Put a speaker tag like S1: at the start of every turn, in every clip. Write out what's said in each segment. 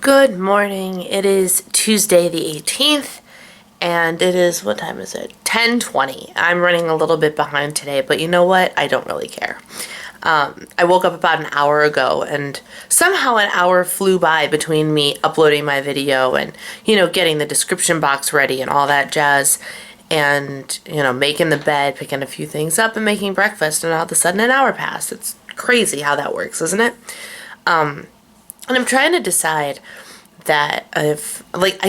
S1: Good morning. It is Tuesday the 18th and it is, what time is it? 10:20. I'm running a little bit behind today, but you know what? I don't really care. I woke up about an hour ago and somehow an hour flew by between me uploading my video and, getting the description box ready and all that jazz and, making the bed, picking a few things up and making breakfast, and all of a sudden an hour passed. It's crazy how that works, isn't it? And I'm trying to decide that I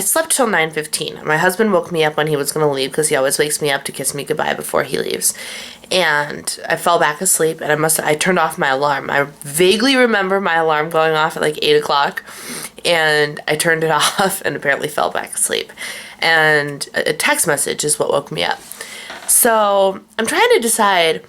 S1: slept till 9:15. My husband woke me up when he was going to leave because he always wakes me up to kiss me goodbye before he leaves. And I fell back asleep and I turned off my alarm. I vaguely remember my alarm going off at 8 o'clock and I turned it off and apparently fell back asleep. And a text message is what woke me up. So I'm trying to decide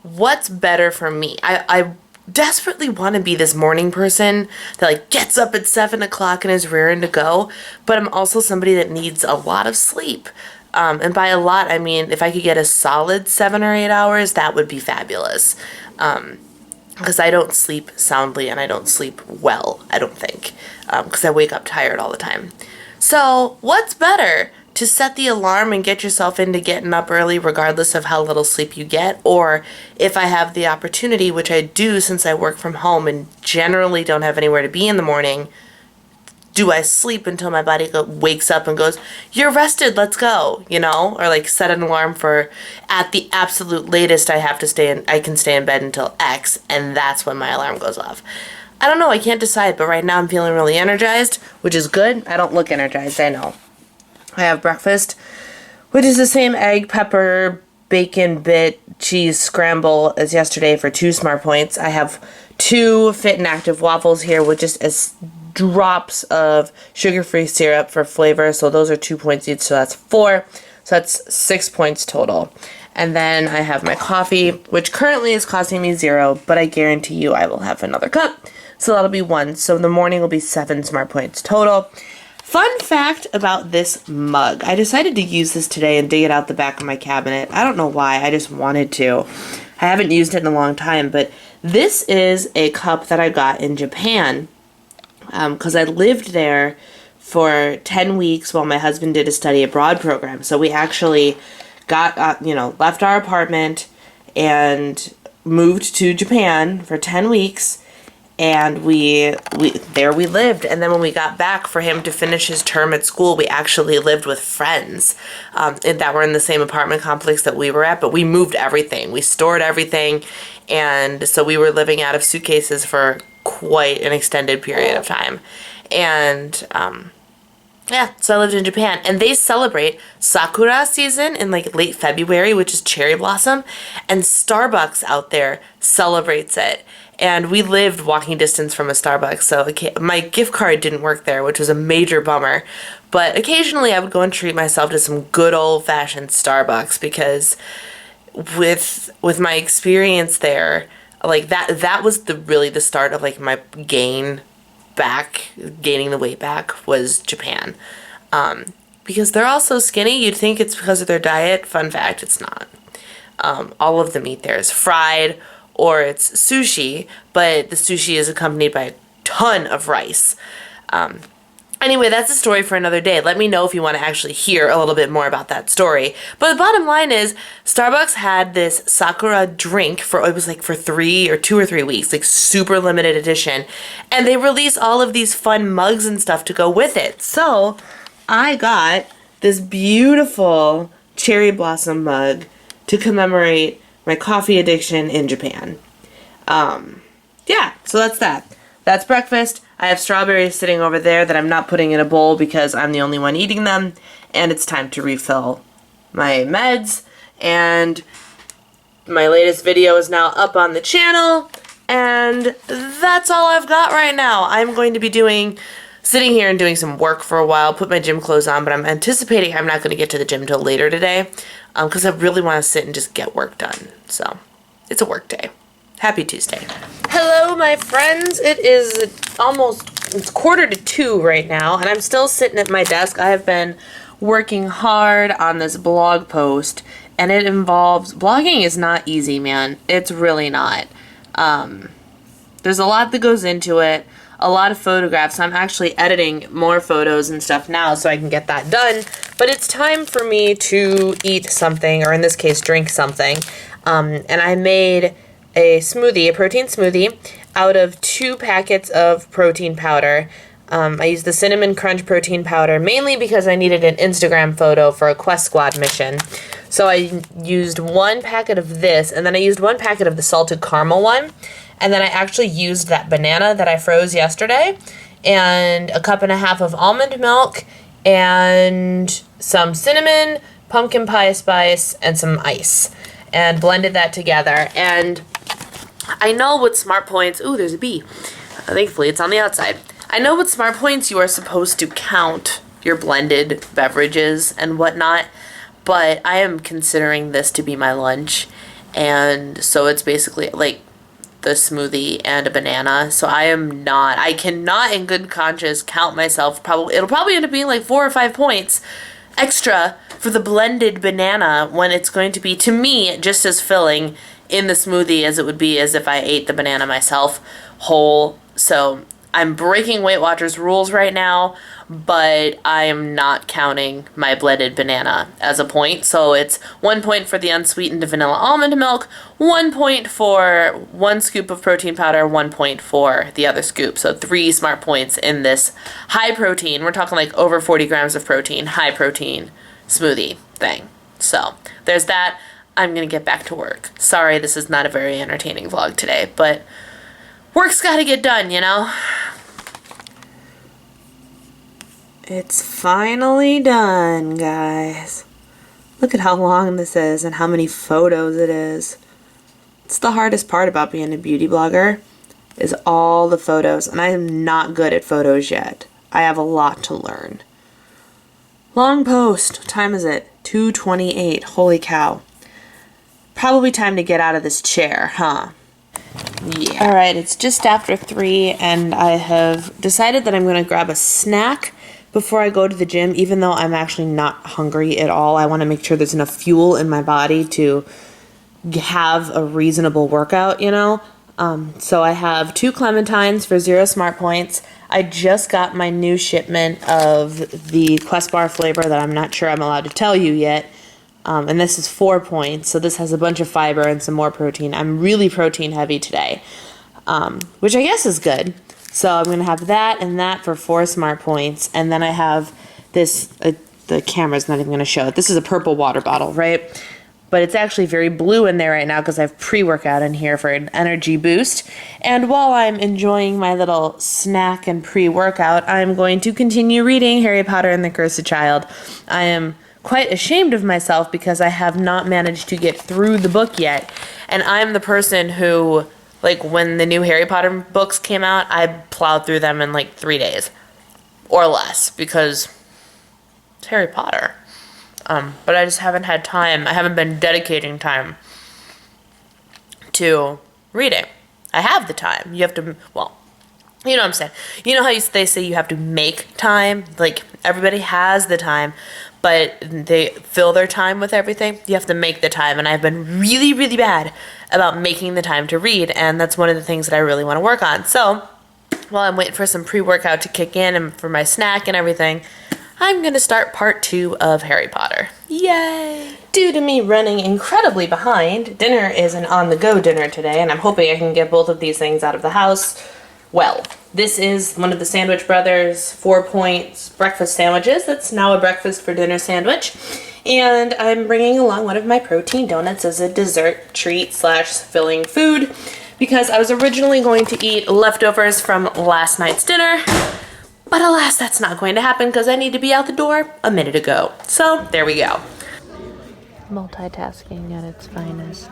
S1: what's better for me. I desperately want to be this morning person that gets up at 7 o'clock and is raring to go, but I'm also somebody that needs a lot of sleep. And by a lot, I mean if I could get a solid 7 or 8 hours, that would be fabulous. Because I don't sleep soundly and I don't sleep well, I don't think, because I wake up tired all the time. So what's better? To set the alarm and get yourself into getting up early regardless of how little sleep you get, or if I have the opportunity, which I do since I work from home and generally don't have anywhere to be in the morning, do I sleep until my body wakes up and goes, "You're rested, let's go," or set an alarm for at the absolute latest I can stay in bed until X, and that's when my alarm goes off. I don't know, I can't decide, but right now I'm feeling really energized, which is good. I don't look energized, I know. I have breakfast, which is the same egg, pepper, bacon bit, cheese scramble as yesterday for 2 Smart Points. I have 2 Fit and Active waffles here with just as drops of sugar-free syrup for flavor. So those are 2 points each, so that's 4. So that's 6 points total. And then I have my coffee, which currently is costing me 0, but I guarantee you I will have another cup. So that'll be 1. So in the morning will be 7 Smart Points total. Fun fact about this mug. I decided to use this today and dig it out the back of my cabinet. I don't know why, I just wanted to. I haven't used it in a long time, but this is a cup that I got in Japan because I lived there for 10 weeks while my husband did a study abroad program. So we actually got, left our apartment and moved to Japan for 10 weeks. And we lived. And then when we got back for him to finish his term at school, we actually lived with friends that were in the same apartment complex that we were at. But we moved everything. We stored everything. And so we were living out of suitcases for quite an extended period of time. And so I lived in Japan. And they celebrate Sakura season in late February, which is cherry blossom. And Starbucks out there celebrates it. And we lived walking distance from a Starbucks, so my gift card didn't work there, which was a major bummer. But occasionally I would go and treat myself to some good old-fashioned Starbucks because with my experience there, that was really the start of my gaining the weight back was Japan. Because they're all so skinny, you'd think it's because of their diet. Fun fact, it's not. All of the meat there is fried, or it's sushi, but the sushi is accompanied by a ton of rice. Anyway, that's a story for another day. Let me know if you want to actually hear a little bit more about that story. But the bottom line is, Starbucks had this Sakura drink it was for 2 or 3 weeks, super limited edition. And they released all of these fun mugs and stuff to go with it. So I got this beautiful cherry blossom mug to commemorate my coffee addiction in Japan. So that's that. That's breakfast. I have strawberries sitting over there that I'm not putting in a bowl because I'm the only one eating them. And it's time to refill my meds. And my latest video is now up on the channel. And that's all I've got right now. I'm going to be sitting here and doing some work for a while, put my gym clothes on, but I'm anticipating I'm not going to get to the gym till later today because I really want to sit and just get work done. So it's a work day. Happy Tuesday. Hello, my friends. It's 1:45 right now, and I'm still sitting at my desk. I have been working hard on this blog post, and it involves, blogging is not easy, man. It's really not. there's a lot that goes into it, a lot of photographs. I'm actually editing more photos and stuff now so I can get that done. But it's time for me to eat something, or in this case, drink something. And I made a smoothie, a protein smoothie, out of 2 packets of protein powder. I used the Cinnamon Crunch protein powder mainly because I needed an Instagram photo for a Quest Squad mission. So I used 1 packet of this, and then I used 1 packet of the salted caramel one. And then I actually used that banana that I froze yesterday, and a 1.5 cups of almond milk, and some cinnamon, pumpkin pie spice, and some ice. And blended that together. And I know with Smart Points, ooh, there's a bee. Thankfully, it's on the outside. I know with Smart Points you are supposed to count your blended beverages and whatnot, but I am considering this to be my lunch, and so it's basically like the smoothie and a banana. So I cannot in good conscience count myself. It'll probably end up being like 4 or 5 points extra for the blended banana when it's going to be, to me, just as filling in the smoothie as it would be as if I ate the banana myself whole. So I'm breaking Weight Watchers rules right now, but I am not counting my blended banana as a point. So it's 1 point for the unsweetened vanilla almond milk, 1 point for 1 scoop of protein powder, 1 point for the other scoop. So 3 Smart Points in this high protein. We're talking like over 40 grams of protein, high protein smoothie thing. So there's that. I'm going to get back to work. Sorry, this is not a very entertaining vlog today, but work's got to get done, you know? It's finally done, guys. Look at how long this is and how many photos it is. It's the hardest part about being a beauty blogger, is all the photos, and I am not good at photos yet. I have a lot to learn. Long post. What time is it? 2:28. Holy cow. Probably time to get out of this chair, huh? Yeah. Alright, it's just after 3, and I have decided that I'm going to grab a snack before I go to the gym, even though I'm actually not hungry at all. I want to make sure there's enough fuel in my body to have a reasonable workout, you know? So I have 2 clementines for 0 Smart Points. I just got my new shipment of the Quest Bar flavor that I'm not sure I'm allowed to tell you yet. And this is 4 points, so this has a bunch of fiber and some more protein. I'm really protein heavy today, which I guess is good. So I'm going to have that and that for 4 Smart Points. And then I have this, the camera's not even going to show it. This is a purple water bottle, right? But it's actually very blue in there right now because I have pre-workout in here for an energy boost. And while I'm enjoying my little snack and pre-workout, I'm going to continue reading Harry Potter and the Cursed Child. I am quite ashamed of myself because I have not managed to get through the book yet. And I'm the person who, like, when the new Harry Potter books came out, I plowed through them in like 3 days or less because it's Harry Potter. But I just haven't had time. I haven't been dedicating time to reading. I have the time. You have to, well, you know what I'm saying. You know how they say you have to make time? Like, everybody has the time, but they fill their time with everything. You have to make the time, and I've been really, really bad about making the time to read, and that's one of the things that I really want to work on. So, while I'm waiting for some pre-workout to kick in and for my snack and everything, I'm going to start part 2 of Harry Potter. Yay! Due to me running incredibly behind, dinner is an on-the-go dinner today, and I'm hoping I can get both of these things out of the house. Well, this is one of the Sandwich Brothers 4 points breakfast sandwiches. That's now a breakfast for dinner sandwich. And I'm bringing along one of my protein donuts as a dessert treat / filling food because I was originally going to eat leftovers from last night's dinner. But alas, that's not going to happen because I need to be out the door a minute ago. So, there we go. Multitasking at its finest.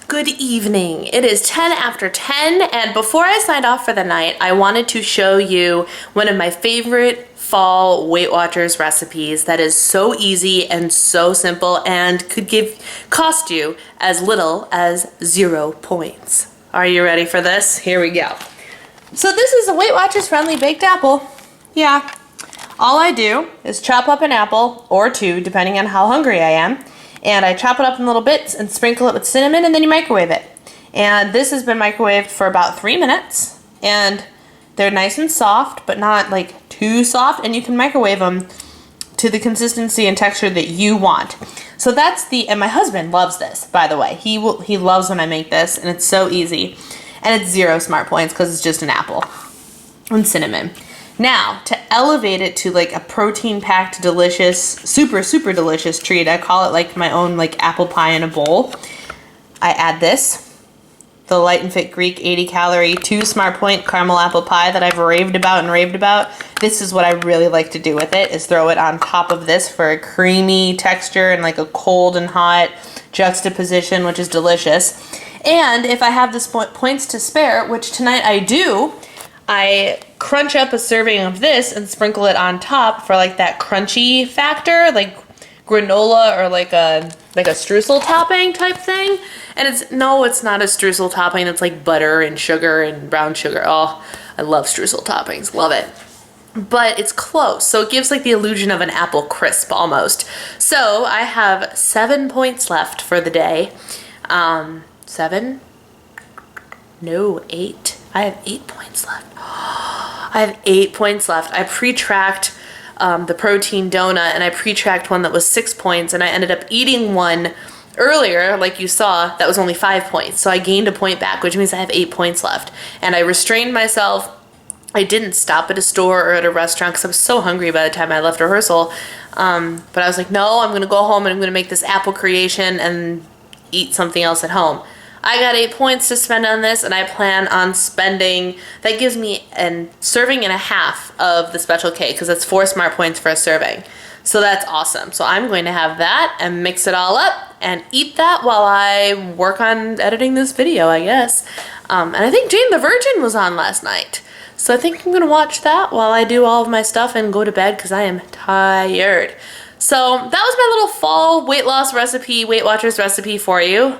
S1: Good evening. It is 10 after 10, and before I signed off for the night, I wanted to show you one of my favorite fall Weight Watchers recipes that is so easy and so simple and could cost you as little as 0 points. Are you ready for this? Here we go. So this is a Weight Watchers friendly baked apple. Yeah. All I do is chop up an apple or 2, depending on how hungry I am, And I chop it up in little bits and sprinkle it with cinnamon, and then you microwave it. And this has been microwaved for about 3 minutes, and they're nice and soft, but not like too soft, and you can microwave them to the consistency and texture that you want. So that's and my husband loves this, by the way. He loves when I make this, and it's so easy. And it's 0 smart points because it's just an apple and cinnamon. Now, to elevate it to like a protein-packed, delicious, super, super delicious treat, I call it like my own like apple pie in a bowl. I add this, the Light and Fit Greek 80-calorie 2 smart point caramel apple pie that I've raved about and raved about. This is what I really like to do with it, is throw it on top of this for a creamy texture and like a cold and hot juxtaposition, which is delicious. And if I have this points to spare, which tonight I do, I crunch up a serving of this and sprinkle it on top for like that crunchy factor, like granola or like a streusel topping type thing. And it's not a streusel topping. It's like butter and sugar and brown sugar. Oh, I love streusel toppings. Love it. But it's close. So it gives like the illusion of an apple crisp almost. So I have 7 points left for the day. 7? No, 8. I have 8 points left. I have 8 points left. I pre-tracked the protein donut, and I pre-tracked one that was 6 points, and I ended up eating one earlier, like you saw, that was only 5 points. So I gained a point back, which means I have 8 points left. And I restrained myself. I didn't stop at a store or at a restaurant because I was so hungry by the time I left rehearsal. But I was like, no, I'm going to go home and I'm going to make this apple creation and eat something else at home. I got 8 points to spend on this, and I plan on spending, that gives me a serving and a half of the special K, because that's 4 smart points for a serving. So that's awesome. So I'm going to have that and mix it all up and eat that while I work on editing this video, I guess. And I think Jane the Virgin was on last night. So I think I'm going to watch that while I do all of my stuff and go to bed because I am tired. So that was my little fall weight loss recipe, Weight Watchers recipe for you.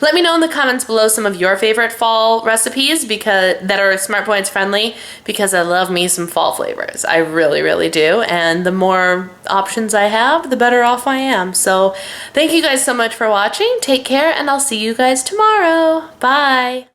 S1: Let me know in the comments below some of your favorite fall recipes that are Smart Points friendly, because I love me some fall flavors. I really, really do. And the more options I have, the better off I am. So thank you guys so much for watching. Take care, and I'll see you guys tomorrow. Bye.